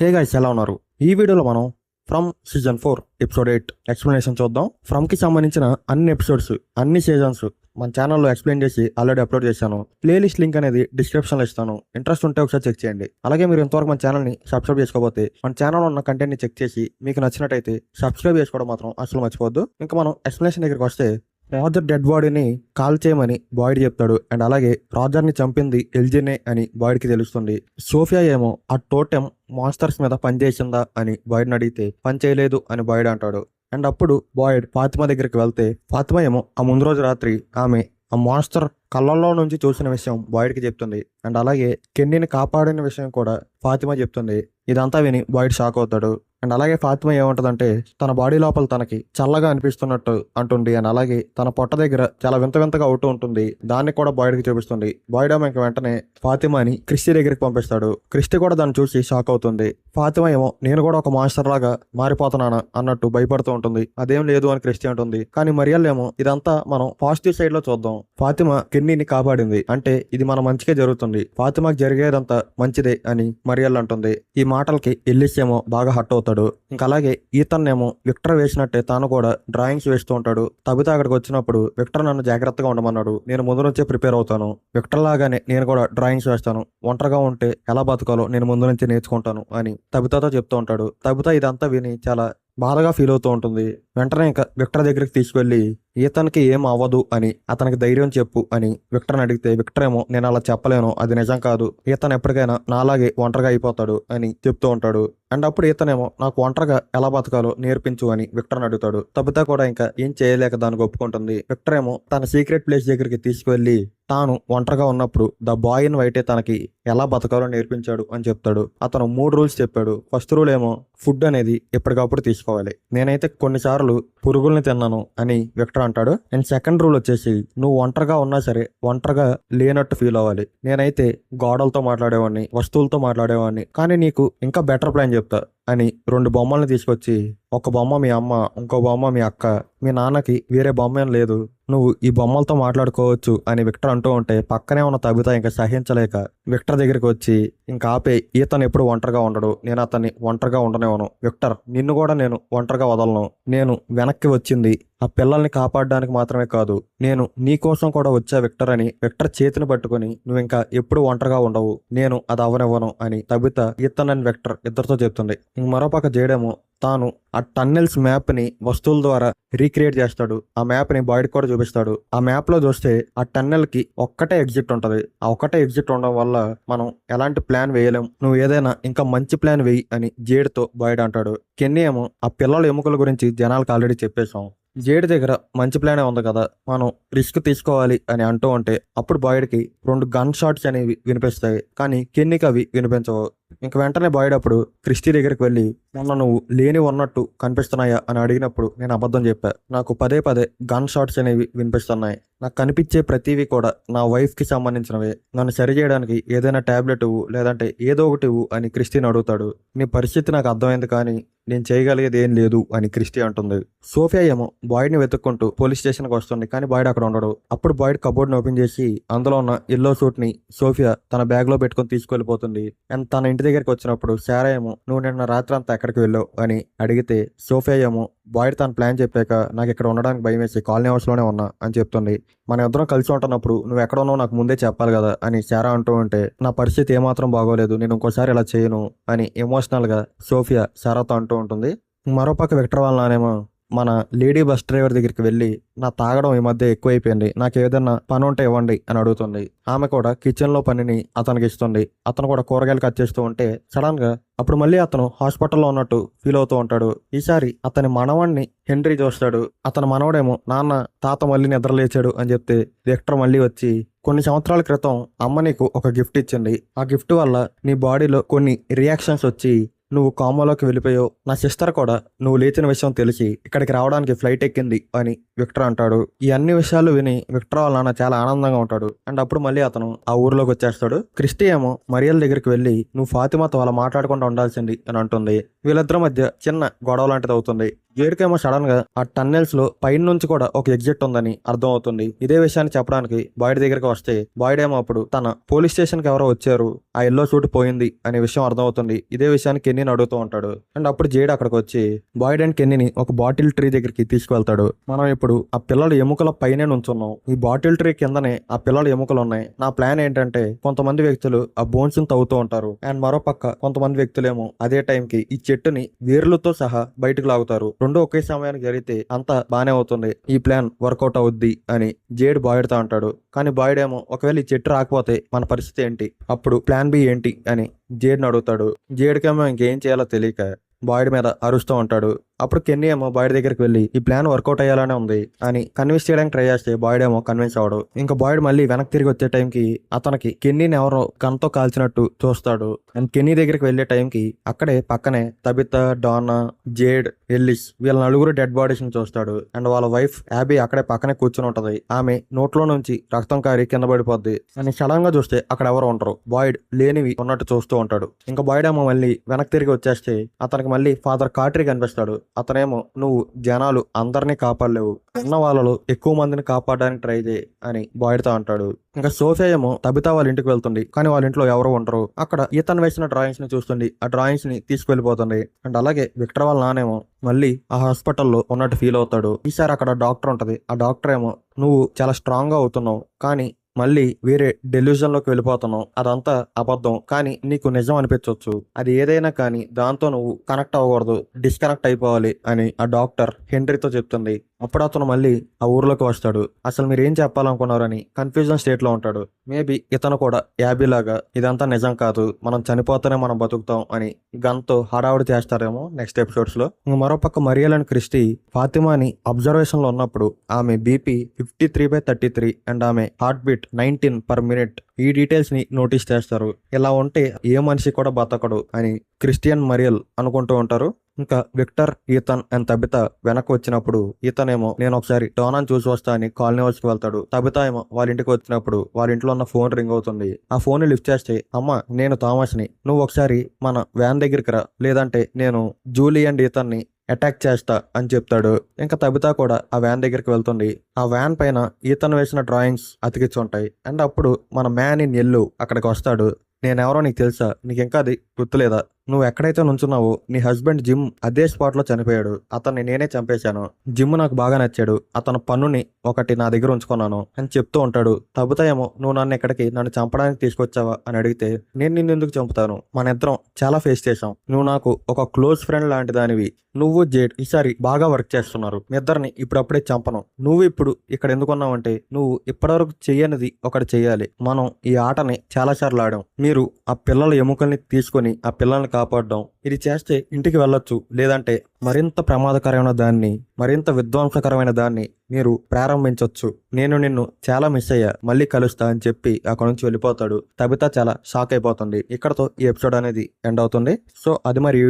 Hey guys, ఎలా ఉన్నారు? ఈ వీడియోలో మనం ఫ్రమ్ సీజన్ 4 ఎపిసోడ్ 8 ఎక్స్ప్లెనేషన్ చూద్దాం. ఫ్రమ్కి సంబంధించిన అన్ని ఎపిసోడ్స్, అన్ని సీజన్స్ మన ఛానల్లో ఎక్స్ప్లెయిన్ చేసి ఆల్రెడీ అప్లోడ్ చేశాను. ప్లేలిస్ట్ లింక్ అనేది డిస్క్రిప్షన్లో ఇస్తాను. ఇంట్రెస్ట్ ఉంటే ఒకసారి చెక్ చేయండి. అలాగే మీరు ఇంతవరకు మన ఛానల్ని సబ్స్క్రైబ్ చేసుకోకపోతే మన ఛానల్లో ఉన్న కంటెంట్ని చెక్ చేసి మీకు నచ్చినట్టయితే సబ్స్క్రైబ్ చేసుకోవడం మాత్రం అసలు మర్చిపోవద్దు. ఇంకా మనం ఎక్స్ప్లెనేషన్ దగ్గరికి వస్తే, రాజర్ డెడ్ బాడీని కాల్ చేయమని బాయిడ్ చెప్తాడు. అండ్ అలాగే రాజర్ ని చంపింది ఎల్జీనే అని బాయిడ్కి తెలుస్తుంది. సోఫియా ఏమో ఆ టోటెం మాన్స్టర్స్ మీద పనిచేసిందా అని బాయిడ్ని అడిగితే పని చేయలేదు అని బాయిడ్ అంటాడు. అండ్ అప్పుడు బాయిడ్ ఫాతిమా దగ్గరికి వెళ్తే ఫాతిమా ఏమో ఆ ముందు రోజు రాత్రి ఆమె ఆ మాన్స్టర్ కళ్ళల్లో నుంచి చూసిన విషయం బాయిడ్కి చెప్తుంది. అండ్ అలాగే కెన్నీని కాపాడిన విషయం కూడా ఫాతిమా చెప్తుంది. ఇదంతా విని బాయిడ్ షాక్ అవుతాడు. అండ్ అలాగే ఫాతిమా ఏమంటదంటే, తన బాడీ లోపల తనకి చల్లగా అనిపిస్తున్నట్టు అంటుంది. అండ్ అలాగే తన పొట్ట దగ్గర చాలా వింత వింతగా అవుతూ ఉంటుంది. దాన్ని కూడా బాయిడ్కి చూపిస్తుంది. బాయిడ్ ఆమె వెంటనే ఫాతిమాని క్రిస్టి దగ్గరికి పంపిస్తాడు. క్రిస్టి కూడా దాన్ని చూసి షాక్ అవుతుంది. ఫాతిమా ఏమో నేను కూడా ఒక మాస్టర్ లాగా మారిపోతున్నానా అన్నట్టు భయపడుతూ ఉంటుంది. అదేం లేదు అని క్రిస్టి అంటుంది. కానీ మరియల్ ఏమో ఇదంతా మనం పాజిటివ్ సైడ్ లో చూద్దాం. ఫాతిమా కెన్నీని కాపాడింది అంటే ఇది మన మంచిగా జరుగుతుంది, ఫాతిమాకి జరిగేదంతా మంచిదే అని మరియల్ అంటుంది. ఈ మాటలకి ఎల్లిస్ ఏమో బాగా హట్ అవుతాడు. ఇంకా అలాగే ఈతన్ ఏమో విక్టర్ వేసినట్టే తాను కూడా డ్రాయింగ్స్ వేస్తూ ఉంటాడు. తబిత అక్కడికి వచ్చినప్పుడు విక్టర్ నన్ను జాగ్రత్తగా ఉండమన్నాడు. నేను ముందు నుంచే ప్రిపేర్ అవుతాను. విక్టర్ లాగానే నేను కూడా డ్రాయింగ్స్ వేస్తాను. ఒంటరిగా ఉంటే ఎలా బతకాలో నేను ముందు నుంచి నేర్చుకుంటాను అని తబితతో చెప్తూ ఉంటాడు. తబిత ఇదంతా విని చాలా బాధగా ఫీల్ అవుతూ ఉంటుంది. వెంటనే ఇంకా విక్టర్ దగ్గరికి తీసుకెళ్లి ఈతన్కి ఏం అవ్వదు అని అతనికి ధైర్యం చెప్పు అని విక్టర్ని అడిగితే విక్టర్ ఏమో నేను అలా చెప్పలేను, అది నిజం కాదు, ఈతన్ ఎప్పటికైనా నాలాగే ఒంటరిగా అయిపోతాడు అని చెప్తూ ఉంటాడు. అండ్ అప్పుడు ఈతనేమో నాకు ఒంటరిగా ఎలా బతకాలో నేర్పించు అని విక్టర్ని అడుగుతాడు. తబిత కూడా ఇంకా ఏం చేయలేక దానికి ఒప్పుకుంటుంది. విక్టర్ ఏమో తన సీక్రెట్ ప్లేస్ దగ్గరికి తీసుకువెళ్లి తాను ఒంటరిగా ఉన్నప్పుడు ద బాయ్ ఇన్ వైటే తనకి ఎలా బతకాలో నేర్పించాడు అని చెప్తాడు. అతను 3 రూల్స్ చెప్పాడు. ఫస్ట్ రూల్ ఏమో ఫుడ్ అనేది ఎప్పటికప్పుడు తీసుకోవాలి. నేనైతే కొన్నిసార్లు పురుగుల్ని తిన్నాను అని విక్టర్ అంటాడు. అండ్ సెకండ్ రూల్ వచ్చేసి నువ్వు ఒంటరిగా ఉన్నా సరే ఒంటరిగా లేనట్టు ఫీల్ అవ్వాలి. నేనైతే గోడలతో మాట్లాడేవాడిని, వస్తువులతో మాట్లాడేవాడిని, కానీ నీకు ఇంకా బెటర్ ప్లాన్ చెప్తా అని 2 బొమ్మల్ని తీసుకొచ్చి, ఒక బొమ్మ మీ అమ్మ, ఇంకో బొమ్మ మీ అక్క, మీ నాన్నకి వేరే బొమ్మ ఏం లేదు, నువ్వు ఈ బొమ్మలతో మాట్లాడుకోవచ్చు అని విక్టర్ అంటూ ఉంటే పక్కనే ఉన్న తబిత ఇంకా సహించలేక విక్టర్ దగ్గరికి వచ్చి ఇంకా ఆపే, ఈతను ఎప్పుడు ఒంటరిగా ఉండడు, నేను అతన్ని ఒంటరిగా ఉండనివ్వను, విక్టర్ నిన్ను కూడా నేను ఒంటరిగా వదలను, నేను వెనక్కి వచ్చింది ఆ పిల్లల్ని కాపాడడానికి మాత్రమే కాదు, నేను నీ కోసం కూడా వచ్చా విక్టర్ అని విక్టర్ చేతిని పట్టుకుని నువ్వు ఇంకా ఎప్పుడు ఒంటరిగా ఉండవు, నేను అది అవ్వనివ్వను అని తబిత ఈతన్ అండ్ విక్టర్ ఇద్దరితో చెప్తుంది. ఇంక మరోపక్క జేడేమో తాను ఆ టన్నెల్స్ మ్యాప్ ని వస్తువుల ద్వారా రీక్రియేట్ చేస్తాడు. ఆ మ్యాప్ ని బాయిడ్ కూడా చూపిస్తాడు. ఆ మ్యాప్ లో చూస్తే ఆ టన్నెల్ కి ఒక్కటే ఎగ్జిట్ ఉంటది. ఆ ఒక్కటే ఎగ్జిట్ ఉండడం వల్ల మనం ఎలాంటి ప్లాన్ వేయలేం, నువ్వు ఏదైనా ఇంకా మంచి ప్లాన్ వేయి అని జేడ్తో బాయిడ్ అంటాడు. కెన్నీ ఏమో ఆ పిల్లల ఎముకల గురించి జనాలకు ఆల్రెడీ చెప్పేశాం, జేడ్ దగ్గర మంచి ప్లానే ఉంది కదా, మనం రిస్క్ తీసుకోవాలి అని అంటూ ఉంటే అప్పుడు బాయిడ్కి 2 గన్ షాట్స్ అనేవి వినిపిస్తాయి. కానీ కెన్నీకి అవి వినిపించవు. ఇంక వెంటనే బాయిడ్ అప్పుడు క్రిస్టి దగ్గరికి వెళ్ళి, మొన్న నువ్వు లేని ఉన్నట్టు కనిపిస్తున్నాయా అని అడిగినప్పుడు నేను అబద్ధం చెప్పా, నాకు పదే పదే గన్ షాట్స్ అనేవి వినిపిస్తున్నాయి, నాకు కనిపించే ప్రతివి కూడా నా వైఫ్ కి సంబంధించినవే, నన్ను సరి చేయడానికి ఏదైనా టాబ్లెట్ ఇవ్వు, లేదంటే ఏదో ఒకటి ఇవ్వు అని క్రిస్టిని అడుగుతాడు. నీ పరిస్థితి నాకు అర్థమైంది, కానీ నేను చేయగలిగేది ఏం లేదు అని క్రిస్టి అంటుంది. సోఫియా ఏమో బాయిడ్ ని వెతుక్కుంటూ పోలీస్ స్టేషన్ కి వస్తుంది, కానీ బాయిడ్ అక్కడ ఉండడు. అప్పుడు బాయిడ్ కబోర్డ్ ని ఓపెన్ చేసి అందులో ఉన్న ఎల్లో సూట్ ని సోఫియా తన బ్యాగ్ లో పెట్టుకుని తీసుకెళ్లిపోతుంది. అండ్ తన ఇంటి దగ్గరికి వచ్చినప్పుడు శారా ఏమో నువ్వు నిన్న రాత్రి అంతా ఎక్కడికి వెళ్ళావు అని అడిగితే సోఫియా ఏమో బాయిడ్ తన ప్లాన్ చెప్పాక నాకు ఇక్కడ ఉండడానికి భయం వేసి కాలనీ హౌస్ లోనే ఉన్నా అని చెప్తుంది. మన ఇద్దరం కలిసి ఉంటున్నప్పుడు నువ్వు ఎక్కడ ఉన్నావు నాకు ముందే చెప్పాలి కదా అని శారా అంటూ ఉంటే నా పరిస్థితి ఏమాత్రం బాగోలేదు, నేను ఇంకోసారి ఇలా చేయను అని ఎమోషనల్ గా సోఫియా శారాతో అంటూ ఉంటుంది. మరోపక్క విక్టర్ వాళ్ళ నానేమో మన లేడీ బస్ డ్రైవర్ దగ్గరికి వెళ్ళి నా తాగడం ఈ మధ్య ఎక్కువైపోయింది, నాకు ఏదైనా పని ఉంటే ఇవ్వండి అని అడుగుతుంది. ఆమె కూడా కిచెన్ లో పనిని అతనికి ఇస్తుంది. అతను కూడా కూరగాయలు కట్ చేస్తూ ఉంటే సడన్ గా అప్పుడు మళ్ళీ అతను హాస్పిటల్లో ఉన్నట్టు ఫీల్ అవుతూ ఉంటాడు. ఈసారి అతని మనవణ్ణి హెన్రీ చూస్తాడు. అతని మనవడేమో నాన్న తాత మళ్ళీ నిద్రలేచాడు అని చెప్తే విక్టర్ మళ్ళీ వచ్చి, కొన్ని సంవత్సరాల క్రితం అమ్మ నీకు ఒక గిఫ్ట్ ఇచ్చింది, ఆ గిఫ్ట్ వల్ల నీ బాడీలో కొన్ని రియాక్షన్స్ వచ్చి నువ్వు కామాలోకి వెళ్ళిపోయావు, నా సిస్టర్ కూడా నువ్వు లేచిన విషయం తెలిసి ఇక్కడికి రావడానికి ఫ్లైట్ ఎక్కింది అని విక్టర్ అంటాడు. ఈ అన్ని విషయాలు విని విక్టర్ వాళ్ళ నాన్న చాలా ఆనందంగా ఉంటాడు. అండ్ అప్పుడు మళ్ళీ అతను ఆ ఊర్లోకి వచ్చేస్తాడు. క్రిస్టి ఏమో మరియల్ దగ్గరికి వెళ్ళి నువ్వు ఫాతిమాతో అలా మాట్లాడకుండా ఉండాల్సింది అని అంటుంది. వీళ్ళిద్దరి మధ్య చిన్న గొడవ లాంటిది అవుతుంది. జేడ్కేమో సడన్ గా ఆ టన్నెల్స్ లో పైన నుంచి కూడా ఒక ఎగ్జిట్ ఉందని అర్థం అవుతుంది. ఇదే విషయాన్ని చెప్పడానికి బాయిడ్ దగ్గరికి వస్తే బాయిడ్ ఏమో అప్పుడు తన పోలీస్ స్టేషన్ కి ఎవరో వచ్చారు, ఆ ఎల్లో సూట్ పోయింది అనే విషయం అర్థం అవుతుంది. ఇదే విషయాన్ని కెన్నీని అడుగుతూ ఉంటాడు. అండ్ అప్పుడు జేడ్ అక్కడికి వచ్చి బాయిడ్ అండ్ కెన్నీని ఒక బాటిల్ ట్రీ దగ్గరికి తీసుకువెళ్తాడు. మనం ఇప్పుడు ఆ పిల్లల ఎముకల పైనే నుంచున్నాం. ఈ బాటిల్ ట్రీ కిందనే ఆ పిల్లల ఎముకలు ఉన్నాయి. నా ప్లాన్ ఏంటంటే కొంతమంది వ్యక్తులు ఆ బోన్స్ తవ్వుతూ ఉంటారు, అండ్ మరో పక్క కొంతమంది వ్యక్తులేమో అదే టైం కి ఈ చెట్టుని వేర్లతో సహా బయటకు లాగుతారు. రెండు ఒకే సమయానికి జరిగితే అంతా బానే అవుతుంది, ఈ ప్లాన్ వర్కౌట్ అవుద్ది అని జేడ్ బాయిడ్ తో అంటాడు. కానీ బాయిడ్ ఏమో ఒకవేళ ఈ చెట్టు రాకపోతే మన పరిస్థితి ఏంటి, అప్పుడు ప్లాన్ బి ఏంటి అని జేడ్ని అడుగుతాడు. జేడ్కేమో ఇంకేం చేయాలో తెలియక బాయిడ్ మీద అరుస్తూ ఉంటాడు. అప్పుడు కెన్నీ ఏమో బాయిడ్ దగ్గరికి వెళ్ళి ఈ ప్లాన్ వర్కౌట్ అయ్యేలానే ఉంది అని కన్విన్స్ చేయడానికి ట్రై చేస్తే బాయిడ్ ఏమో కన్విన్స్ అవడు. ఇంకా బాయిడ్ మళ్ళీ వెనక్కి తిరిగి వచ్చే టైంకి అతనికి కెన్నీని ఎవరో గన్తో కాల్చినట్టు చూస్తాడు. అండ్ కెన్నీ దగ్గరికి వెళ్లే టైంకి అక్కడే పక్కనే తబితా, డానా, జేడ్, ఎల్లిస్ వీళ్ళ నలుగురు డెడ్ బాడీస్ ని చూస్తాడు. అండ్ వాళ్ళ వైఫ్ యాబీ అక్కడే పక్కనే కూర్చుని ఉంటది. ఆమె నోట్లో నుంచి రక్తం కారి కింద పడిపోద్ది. అని సడన్ గా చూస్తే అక్కడ ఎవరు ఉండరు. బాయిడ్ లేనివి ఉన్నట్టు చూస్తూ ఉంటాడు. ఇంకా బాయిడ్ ఏమో మళ్ళీ వెనక్కి తిరిగి వచ్చేస్తే అతనికి మళ్ళీ ఫాదర్ కార్టరీ కనిపిస్తాడు. అతనేమో నువ్వు జనాలు అందరినీ కాపాడలేవు, ఉన్న వాళ్ళలో ఎక్కువ మందిని కాపాడడానికి ట్రై చేయి అని బాయిడ్ తో అంటాడు. ఇంకా సోఫియా ఏమో తబితా వాళ్ళ ఇంటికి వెళ్తుంది. కానీ వాళ్ళ ఇంట్లో ఎవరు ఉండరు. అక్కడ ఈతన్ వేసిన డ్రాయింగ్స్ ని చూస్తుంది. ఆ డ్రాయింగ్స్ ని తీసుకెళ్లిపోతుంది. అండ్ అలాగే విక్టర్ వాళ్ళ నానేమో మళ్ళీ ఆ హాస్పిటల్లో ఉన్నట్టు ఫీల్ అవుతాడు. ఈసారి అక్కడ డాక్టర్ ఉంటది. ఆ డాక్టర్ ఏమో నువ్వు చాలా స్ట్రాంగ్ గా అవుతున్నావు, కానీ మళ్ళీ వేరే డెల్యూజన్ లోకి వెళ్ళిపోతున్నావు, అదంతా అబద్ధం, కానీ నీకు నిజం అనిపించవచ్చు, అది ఏదైనా కానీ దాంతో నువ్వు కనెక్ట్ అవ్వకూడదు, డిస్కనెక్ట్ అయిపోవాలి అని ఆ డాక్టర్ హెన్రీతో చెప్తుంది. అప్పుడు అతను మళ్ళీ ఆ ఊర్లోకి వస్తాడు. అసలు మీరు ఏం చెప్పాలనుకున్నారని కన్ఫ్యూజన్ స్టేట్ లో ఉంటాడు. మేబీ ఇతను కూడా యాబీ లాగా ఇదంతా నిజం కాదు, మనం చనిపోతేనే మనం బతుకుతాం అని గన్తో హడావుడి చేస్తారేమో నెక్స్ట్ ఎపిసోడ్స్ లో. మరోపక్క మరియల్ అండ్ క్రిస్టీ ఫాతిమాని అబ్జర్వేషన్ లో ఉన్నప్పుడు ఆమె బీపీ 53/33 అండ్ ఆమె హార్ట్ బీట్ 19 per minute, ఈ డీటెయిల్స్ ని నోటీస్ చేస్తారు. ఇలా ఉంటే ఏ మనిషి కూడా బతకడు అని క్రిస్టియన్ మరియల్ అనుకుంటూ ఉంటారు. ఇంకా విక్టర్, ఈతన్ అండ్ తబితా వెనక్కి వచ్చినప్పుడు ఈతనేమో నేను ఒకసారి డోనాని చూసి వస్తా అని కాలనీ కి వెళ్తాడు. తబితా ఏమో వాళ్ళ ఇంటికి వచ్చినప్పుడు వాళ్ళ ఇంట్లో ఉన్న ఫోన్ రింగ్ అవుతుంది. ఆ ఫోన్ ని లిఫ్ట్ చేస్తే అమ్మ నేను థామస్ ని, నువ్వు ఒకసారి మన వ్యాన్ దగ్గరికి రా, లేదంటే నేను జూలీ అండ్ ఈతన్ ని అటాక్ చేస్తా అని చెప్తాడు. ఇంకా తబితా కూడా ఆ వ్యాన్ దగ్గరికి వెళ్తుంది. ఆ వ్యాన్ పైన ఈతన్ వేసిన డ్రాయింగ్స్ అతికించి ఉంటాయి. అండ్ అప్పుడు మన మ్యాన్ ఇన్ ఎల్లో అక్కడికి వస్తాడు. నేనెవరో నీకు తెలుసా, నీకు ఇంకా అది గుర్తులేదా, నువ్వు ఎక్కడైతే నుంచున్నావో నీ హస్బెండ్ జిమ్ అదే స్పాట్ లో చనిపోయాడు, అతన్ని నేనే చంపేశాను, జిమ్ నాకు బాగా నచ్చాడు, అతను పన్నుని ఒకటి నా దగ్గర ఉంచుకున్నాను అని చెప్తూ ఉంటాడు. తబితా ఏమో నువ్వు నన్ను చంపడానికి తీసుకొచ్చావా అని అడిగితే నేను నిన్ను ఎందుకు చంపుతాను, మన ఇద్దరం చాలా ఫేస్ చేశాం, నువ్వు నాకు ఒక క్లోజ్ ఫ్రెండ్ లాంటి దానివి, నువ్వు జేడ్ ఈసారి బాగా వర్క్ చేస్తున్నారు, మీ ఇద్దరిని ఇప్పుడప్పుడే చంపను, నువ్వు ఇప్పుడు ఇక్కడ ఎందుకున్నావంటే నువ్వు ఇప్పటివరకు చెయ్యనిది ఒకటి చెయ్యాలి, మనం ఈ ఆటని చాలా సార్లు ఆడాం, మీరు ఆ పిల్లల ఎముకల్ని తీసుకొని ఆ పిల్లల్ని కాపాడడం, ఇది చేస్తే ఇంటికి వెళ్ళొచ్చు, లేదంటే మరింత ప్రమాదకరమైన దాన్ని, మరింత విధ్వంసకరమైన దాన్ని మీరు ప్రారంభించవచ్చు, నేను నిన్ను చాలా మిస్ అయ్యా, మళ్ళీ కలుస్తా అని చెప్పి అక్కడ నుంచి వెళ్ళిపోతాడు. తబితా చాలా షాక్ అయిపోతుంది. ఇక్కడతో ఈ ఎపిసోడ్ అనేది ఎండ్ అవుతుంది. సో అది మరి ఈ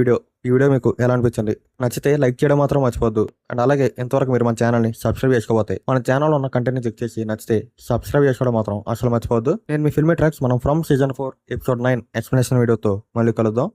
వీడియో మీకు ఎలా అనిపించింది, నచ్చితే లైక్ చేయడం మాత్రం మర్చిపోద్దు. అండ్ అలాగే ఇంతవరకు మీరు మన ఛానల్ని సబ్స్క్రైబ్ చేసుకోకపోతే మన ఛానల్లో ఉన్న కంటెంట్ని చెక్ చేసి నచ్చితే సబ్స్క్రైబ్ చేసుకోవడం మాత్రం అసలు మర్చిపోవద్దు. నేను మీ ఫిల్మీ ట్రాక్స్ మనం ఫ్రమ్ సీజన్ 4 ఎపిసోడ్ 9 ఎక్స్ప్లెనేషన్ వీడియోతో మళ్ళీ కలుద్దాం.